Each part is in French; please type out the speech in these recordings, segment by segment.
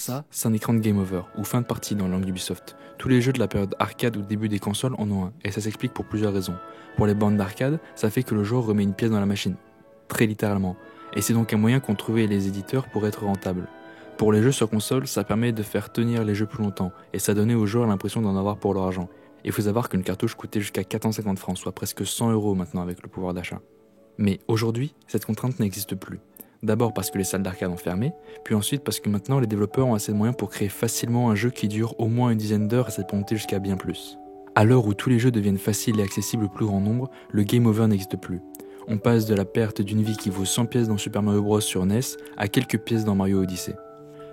Ça, c'est un écran de game over, ou fin de partie dans la langue d'Ubisoft. Tous les jeux de la période arcade ou début des consoles en ont un, et ça s'explique pour plusieurs raisons. Pour les bornes d'arcade, ça fait que le joueur remet une pièce dans la machine. Très littéralement. Et c'est donc un moyen qu'ont trouvé les éditeurs pour être rentables. Pour les jeux sur console, ça permet de faire tenir les jeux plus longtemps, et ça donnait aux joueurs l'impression d'en avoir pour leur argent. Il faut savoir qu'une cartouche coûtait jusqu'à 450 francs, soit presque 100 € maintenant avec le pouvoir d'achat. Mais aujourd'hui, cette contrainte n'existe plus. D'abord parce que les salles d'arcade ont fermé, puis ensuite parce que maintenant les développeurs ont assez de moyens pour créer facilement un jeu qui dure au moins une dizaine d'heures et ça peut monter jusqu'à bien plus. À l'heure où tous les jeux deviennent faciles et accessibles au plus grand nombre, le game over n'existe plus. On passe de la perte d'une vie qui vaut 100 pièces dans Super Mario Bros sur NES à quelques pièces dans Mario Odyssey.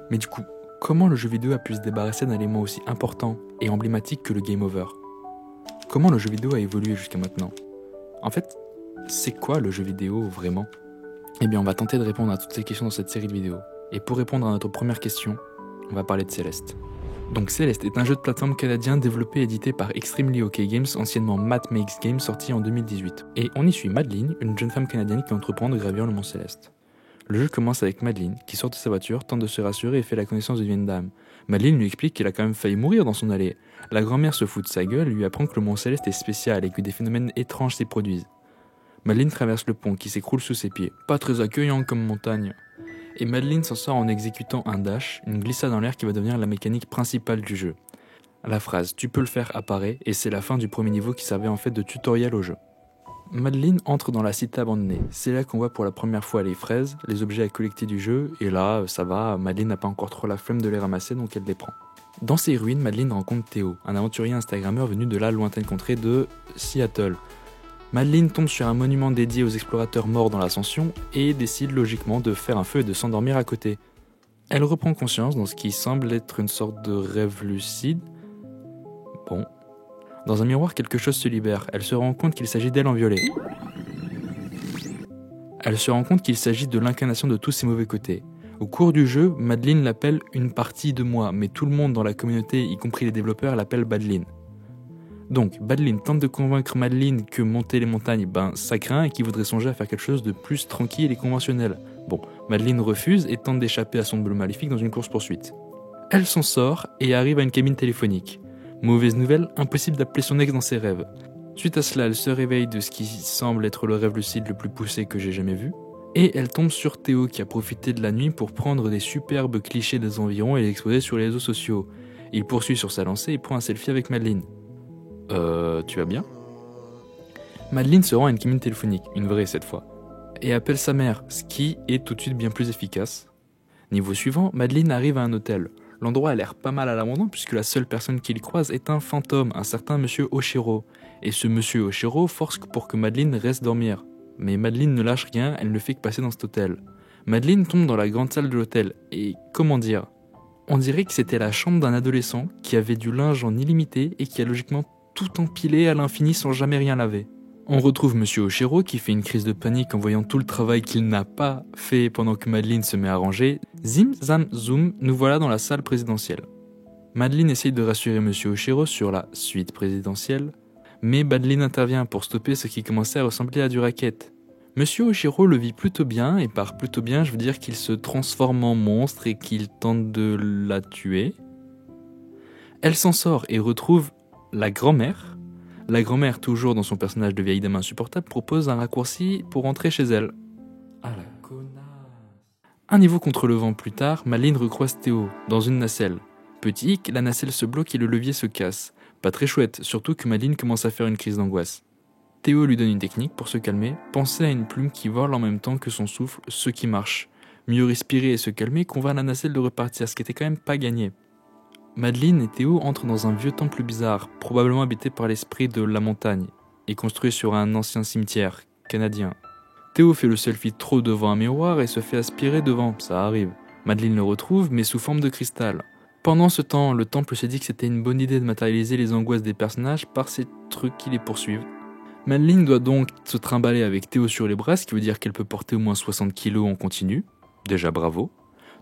Mais du coup, comment le jeu vidéo a pu se débarrasser d'un élément aussi important et emblématique que le game over ? Comment le jeu vidéo a évolué jusqu'à maintenant ? En fait, c'est quoi le jeu vidéo vraiment ? Eh bien, on va tenter de répondre à toutes ces questions dans cette série de vidéos. Et pour répondre à notre première question, on va parler de Celeste. Donc Celeste est un jeu de plateforme canadien développé et édité par Extremely OK Games, anciennement Matt Makes Games, sorti en 2018. Et on y suit Madeline, une jeune femme canadienne qui entreprend de gravir le mont Céleste. Le jeu commence avec Madeline, qui sort de sa voiture, tente de se rassurer et fait la connaissance d'une vieille dame. Madeline lui explique qu'elle a quand même failli mourir dans son allée. La grand-mère se fout de sa gueule et lui apprend que le mont Céleste est spécial et que des phénomènes étranges s'y produisent. Madeline traverse le pont qui s'écroule sous ses pieds, pas très accueillant comme montagne. Et Madeline s'en sort en exécutant un dash, une glissade en l'air qui va devenir la mécanique principale du jeu. La phrase « tu peux le faire » apparaît et c'est la fin du premier niveau qui servait en fait de tutoriel au jeu. Madeline entre dans la cité abandonnée, c'est là qu'on voit pour la première fois les fraises, les objets à collecter du jeu, et là, ça va, Madeline n'a pas encore trop la flemme de les ramasser donc elle les prend. Dans ces ruines, Madeline rencontre Théo, un aventurier instagrammeur venu de la lointaine contrée de Seattle. Madeline tombe sur un monument dédié aux explorateurs morts dans l'ascension et décide logiquement de faire un feu et de s'endormir à côté. Elle reprend conscience dans ce qui semble être une sorte de rêve lucide. Bon. Dans un miroir, quelque chose se libère. Elle se rend compte qu'il s'agit d'elle en violet. Elle se rend compte qu'il s'agit de l'incarnation de tous ses mauvais côtés. Au cours du jeu, Madeline l'appelle une partie de moi, mais tout le monde dans la communauté, y compris les développeurs, l'appelle Badeline. Donc, Badeline tente de convaincre Madeline que monter les montagnes, ça craint et qu'il voudrait songer à faire quelque chose de plus tranquille et conventionnel. Bon, Madeline refuse et tente d'échapper à son bleu maléfique dans une course-poursuite. Elle s'en sort et arrive à une cabine téléphonique. Mauvaise nouvelle, impossible d'appeler son ex dans ses rêves. Suite à cela, elle se réveille de ce qui semble être le rêve lucide le plus poussé que j'ai jamais vu. Et elle tombe sur Théo qui a profité de la nuit pour prendre des superbes clichés des environs et les exposer sur les réseaux sociaux. Il poursuit sur sa lancée et prend un selfie avec Madeline. Tu vas bien ? Madeline se rend à une cabine téléphonique, une vraie cette fois, et appelle sa mère, ce qui est tout de suite bien plus efficace. Niveau suivant, Madeline arrive à un hôtel. L'endroit a l'air pas mal à l'abandon puisque la seule personne qu'il croise est un fantôme, un certain monsieur Oshiro. Et ce monsieur Oshiro force pour que Madeline reste dormir. Mais Madeline ne lâche rien, elle ne fait que passer dans cet hôtel. Madeline tombe dans la grande salle de l'hôtel, et comment dire ? On dirait que c'était la chambre d'un adolescent qui avait du linge en illimité et qui a logiquement tout empilé à l'infini sans jamais rien laver. On retrouve Monsieur Oshiro qui fait une crise de panique en voyant tout le travail qu'il n'a pas fait pendant que Madeline se met à ranger. Zim, zam, zoom, nous voilà dans la salle présidentielle. Madeline essaye de rassurer Monsieur Oshiro sur la suite présidentielle, mais Madeline intervient pour stopper ce qui commençait à ressembler à du racket. Monsieur Oshiro le vit plutôt bien, et par plutôt bien je veux dire qu'il se transforme en monstre et qu'il tente de la tuer. Elle s'en sort et retrouve la grand-mère. La grand-mère, toujours dans son personnage de vieille dame insupportable, propose un raccourci pour rentrer chez elle. Ah la connasse. Un niveau contre le vent plus tard, Madeline recroise Théo, dans une nacelle. Petit hic, la nacelle se bloque et le levier se casse. Pas très chouette, surtout que Madeline commence à faire une crise d'angoisse. Théo lui donne une technique pour se calmer, penser à une plume qui vole en même temps que son souffle, ce qui marche. Mieux respirer et se calmer convainc la nacelle de repartir, ce qui était quand même pas gagné. Madeline et Théo entrent dans un vieux temple bizarre, probablement habité par l'esprit de la montagne, et construit sur un ancien cimetière canadien. Théo fait le selfie trop devant un miroir et se fait aspirer devant, ça arrive. Madeline le retrouve, mais sous forme de cristal. Pendant ce temps, le temple s'est dit que c'était une bonne idée de matérialiser les angoisses des personnages par ces trucs qui les poursuivent. Madeline doit donc se trimballer avec Théo sur les bras, ce qui veut dire qu'elle peut porter au moins 60 kilos en continu, déjà bravo,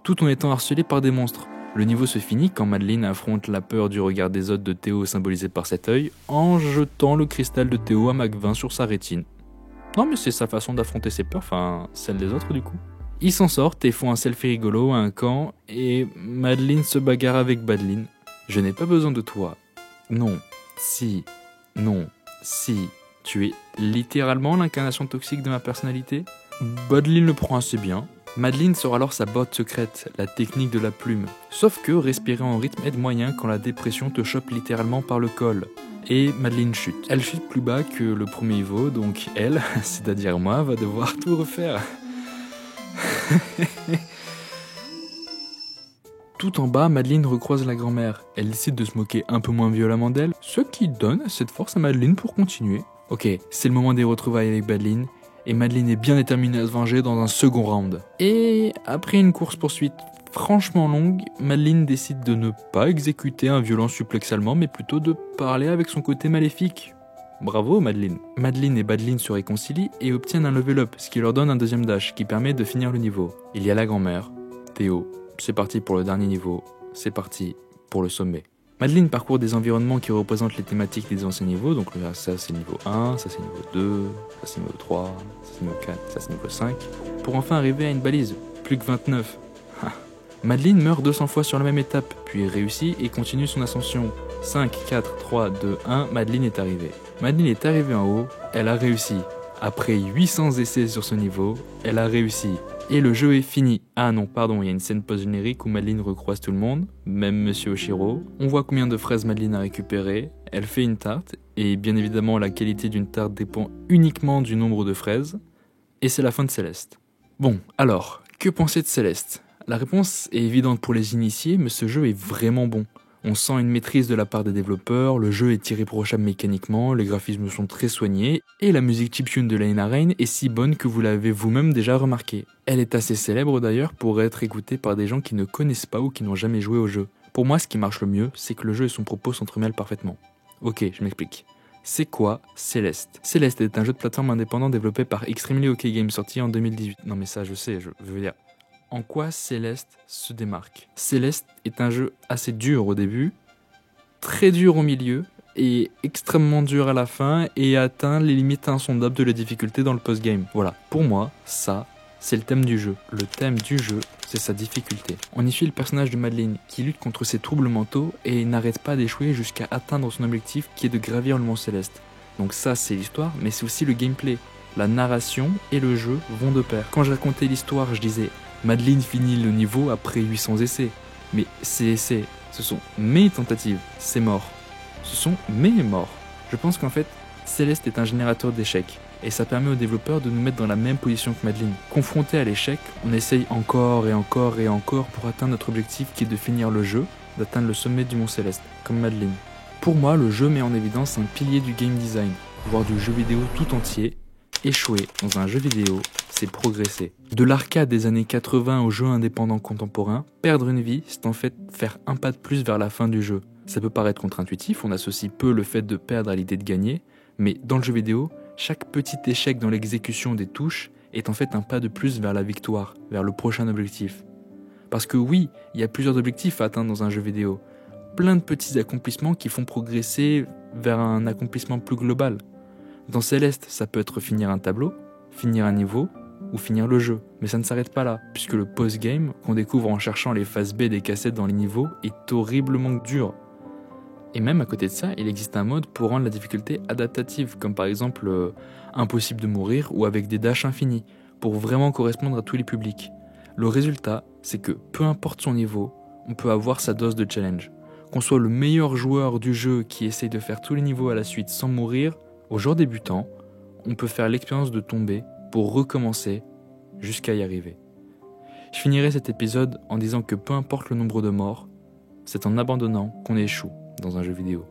tout en étant harcelée par des monstres. Le niveau se finit quand Madeline affronte la peur du regard des autres de Théo symbolisé par cet œil, en jetant le cristal de Théo à Mach 20 sur sa rétine. Non mais c'est sa façon d'affronter ses peurs, enfin celle des autres du coup. Ils s'en sortent et font un selfie rigolo à un camp et Madeline se bagarre avec Badline. Je n'ai pas besoin de toi. Non, si, non, si. Tu es littéralement l'incarnation toxique de ma personnalité. Badline le prend assez bien. Madeline sort alors sa botte secrète, la technique de la plume. Sauf que respirer en rythme aide moyen quand la dépression te chope littéralement par le col. Et Madeline chute. Elle chute plus bas que le premier niveau, donc elle, c'est-à-dire moi, va devoir tout refaire. Tout en bas, Madeline recroise la grand-mère. Elle décide de se moquer un peu moins violemment d'elle, ce qui donne cette force à Madeline pour continuer. Ok, c'est le moment des retrouvailles avec Madeline, et Madeline est bien déterminée à se venger dans un second round. Et après une course-poursuite franchement longue, Madeline décide de ne pas exécuter un violent suplex allemand, mais plutôt de parler avec son côté maléfique. Bravo Madeline. Madeline et Badline se réconcilient et obtiennent un level up, ce qui leur donne un deuxième dash qui permet de finir le niveau. Il y a la grand-mère, Théo, c'est parti pour le dernier niveau, c'est parti pour le sommet. Madeline parcourt des environnements qui représentent les thématiques des anciens niveaux, donc là, ça c'est niveau 1, ça c'est niveau 2, ça c'est niveau 3, ça c'est niveau 4, ça c'est niveau 5, pour enfin arriver à une balise, plus que 29. Madeline meurt 200 fois sur la même étape, puis réussit et continue son ascension. 5, 4, 3, 2, 1, Madeline est arrivée. Madeline est arrivée en haut, elle a réussi. Après 800 essais sur ce niveau, elle a réussi. Et le jeu est fini. Ah non, pardon, il y a une scène post-générique où Madeline recroise tout le monde, même Monsieur Oshiro. On voit combien de fraises Madeline a récupérées, elle fait une tarte, et bien évidemment la qualité d'une tarte dépend uniquement du nombre de fraises. Et c'est la fin de Céleste. Bon, alors, que penser de Céleste ? La réponse est évidente pour les initiés, mais ce jeu est vraiment bon. On sent une maîtrise de la part des développeurs, le jeu est irréprochable mécaniquement, les graphismes sont très soignés, et la musique chiptune de Lena Raine est si bonne que vous l'avez vous-même déjà remarqué. Elle est assez célèbre d'ailleurs pour être écoutée par des gens qui ne connaissent pas ou qui n'ont jamais joué au jeu. Pour moi, ce qui marche le mieux, c'est que le jeu et son propos s'entremêlent parfaitement. Ok, je m'explique. C'est quoi Céleste ? Céleste est un jeu de plateforme indépendant développé par Extremely OK Games sorti en 2018. Non mais ça je sais, je veux dire... En quoi Céleste se démarque ? Céleste est un jeu assez dur au début, très dur au milieu, et extrêmement dur à la fin, et atteint les limites insondables de la difficulté dans le post-game. Voilà, pour moi, ça, c'est le thème du jeu. Le thème du jeu, c'est sa difficulté. On y suit le personnage de Madeline, qui lutte contre ses troubles mentaux, et n'arrête pas d'échouer jusqu'à atteindre son objectif, qui est de gravir le mont Céleste. Donc ça, c'est l'histoire, mais c'est aussi le gameplay. La narration et le jeu vont de pair. Quand je racontais l'histoire, je disais... Madeline finit le niveau après 800 essais. Mais ces essais, ce sont mes tentatives, c'est mort. Ce sont mes morts. Je pense qu'en fait, Céleste est un générateur d'échecs. Et ça permet aux développeurs de nous mettre dans la même position que Madeline. Confronté à l'échec, on essaye encore et encore et encore pour atteindre notre objectif qui est de finir le jeu, d'atteindre le sommet du mont Céleste, comme Madeline. Pour moi, le jeu met en évidence un pilier du game design, voire du jeu vidéo tout entier. Échouer dans un jeu vidéo, c'est progresser. De l'arcade des années 80 au jeu indépendant contemporain, perdre une vie, c'est en fait faire un pas de plus vers la fin du jeu. Ça peut paraître contre-intuitif, on associe peu le fait de perdre à l'idée de gagner, mais dans le jeu vidéo, chaque petit échec dans l'exécution des touches est en fait un pas de plus vers la victoire, vers le prochain objectif. Parce que oui, il y a plusieurs objectifs à atteindre dans un jeu vidéo. Plein de petits accomplissements qui font progresser vers un accomplissement plus global. Dans Céleste, ça peut être finir un tableau, finir un niveau ou finir le jeu. Mais ça ne s'arrête pas là, puisque le post-game, qu'on découvre en cherchant les phases B des cassettes dans les niveaux, est horriblement dur. Et même à côté de ça, il existe un mode pour rendre la difficulté adaptative, comme par exemple impossible de mourir ou avec des dashs infinis, pour vraiment correspondre à tous les publics. Le résultat, c'est que peu importe son niveau, on peut avoir sa dose de challenge. Qu'on soit le meilleur joueur du jeu qui essaye de faire tous les niveaux à la suite sans mourir, aux joueurs débutants, on peut faire l'expérience de tomber pour recommencer jusqu'à y arriver. Je finirai cet épisode en disant que peu importe le nombre de morts, c'est en abandonnant qu'on échoue dans un jeu vidéo.